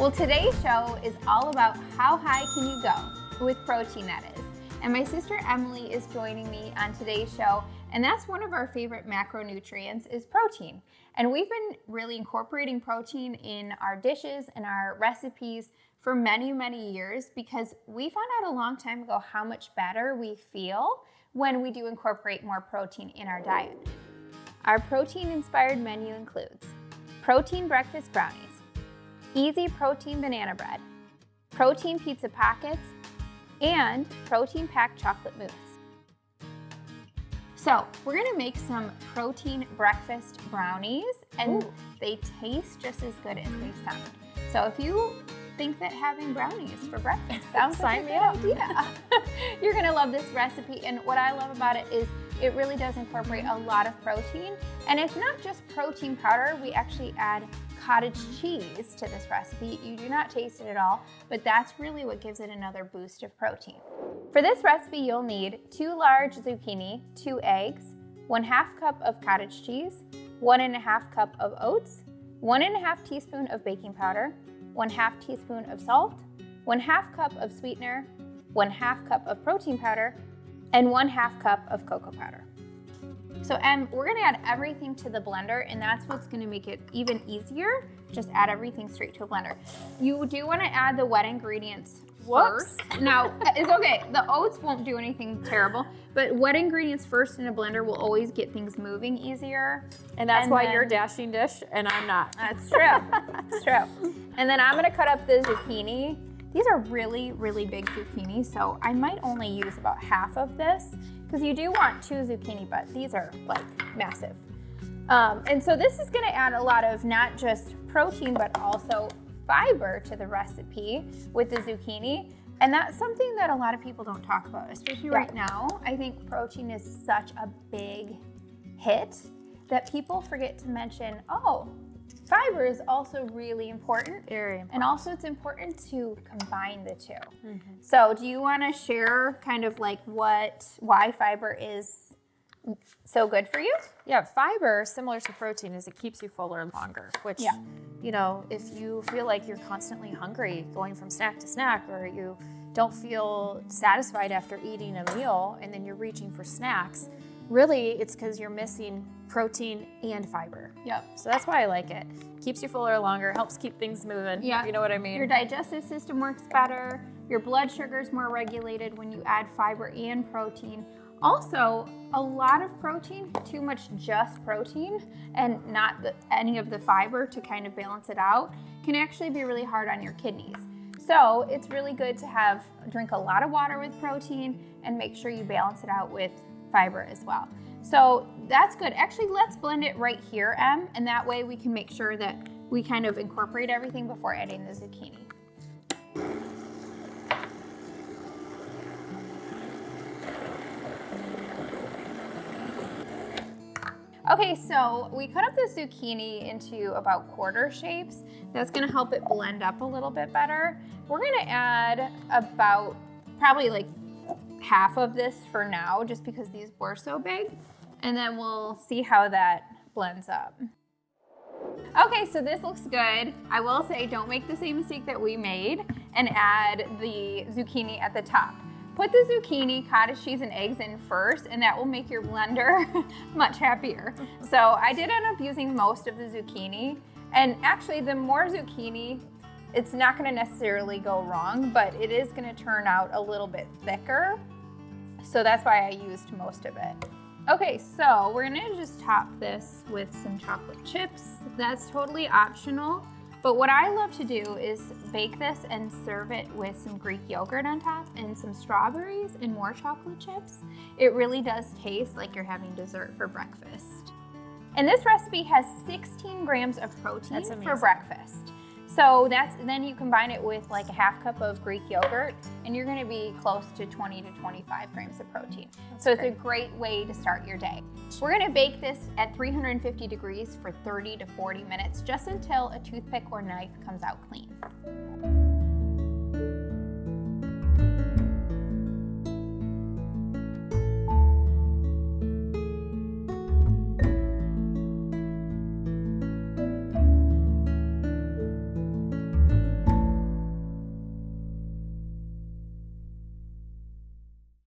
Well, today's show is all about how high can you go with protein, that is. And my sister Emily is joining me on today's show, and that's one of our favorite macronutrients is protein. And we've been really incorporating protein in our dishes and our recipes for many, many years because we found out a long time ago how much better we feel when we do incorporate more protein in our diet. Our protein-inspired menu includes Protein Breakfast Brownies, Easy Protein Banana Bread, Protein Pizza Pockets, and Protein Packed Chocolate Mousse. So we're gonna make some protein breakfast brownies, and they taste just as good as they sound. So if you think that having brownies for breakfast sounds like a good idea, you're gonna love this recipe. And what I love about it is it really does incorporate a lot of protein, and it's not just protein powder. We actually add cottage cheese to this recipe. You do not taste it at all, but that's really what gives it another boost of protein. For this recipe, you'll need 2 large zucchini, 2 eggs, 1/2 cup of cottage cheese, 1½ cup of oats, 1½ teaspoon of baking powder, 1/2 teaspoon of salt, 1/2 cup of sweetener, 1/2 cup of protein powder, and 1/2 cup of cocoa powder. So we're gonna add everything to the blender, and that's what's gonna make it even easier. Just add everything straight to a blender. You do wanna add the wet ingredients first. Now, it's okay, the oats won't do anything terrible, but wet ingredients first in a blender will always get things moving easier. And that's why you're dashing dish and I'm not. That's true, that's true. And then I'm gonna cut up the zucchini. These are really, really big zucchini, so I might only use about half of this because you do want 2 zucchini, but these are like massive. And so this is gonna add a lot of not just protein, but also fiber to the recipe with the zucchini. And that's something that a lot of people don't talk about, especially right now. I think protein is such a big hit that people forget to mention, fiber is also really important. Very important. And also it's important to combine the two. So do you wanna share kind of like why fiber is so good for you? Yeah, fiber, similar to protein, is it keeps you fuller longer, which, you know, if you feel like you're constantly hungry going from snack to snack, or you don't feel satisfied after eating a meal and then you're reaching for snacks, really it's because you're missing protein and fiber. So that's why I like it. Keeps you fuller longer, helps keep things moving. You know what I mean? Your digestive system works better. Your blood sugar is more regulated when you add fiber and protein. Also, a lot of protein, too much just protein and not any of the fiber to kind of balance it out, can actually be really hard on your kidneys. So it's really good to drink a lot of water with protein and make sure you balance it out with fiber as well. So that's good. Actually, let's blend it right here, and that way we can make sure that we kind of incorporate everything before adding the zucchini. Okay, so we cut up the zucchini into about quarter shapes. That's gonna help it blend up a little bit better. We're gonna add about probably like half of this for now, just because these were so big, and then we'll see how that blends up. Okay, so this looks good. I will say, don't make the same mistake that we made and add the zucchini at the top. Put the zucchini, cottage cheese, and eggs in first, and that will make your blender much happier. So I did end up using most of the zucchini, and actually the more zucchini, it's not gonna necessarily go wrong, but it is gonna turn out a little bit thicker. So that's why I used most of it. Okay, so we're gonna just top this with some chocolate chips. That's totally optional. But what I love to do is bake this and serve it with some Greek yogurt on top and some strawberries and more chocolate chips. It really does taste like you're having dessert for breakfast. And this recipe has 16 grams of protein for breakfast. So then you combine it with like a half cup of Greek yogurt, and you're gonna be close to 20 to 25 grams of protein. So it's a great way to start your day. We're gonna bake this at 350 degrees for 30 to 40 minutes, just until a toothpick or knife comes out clean.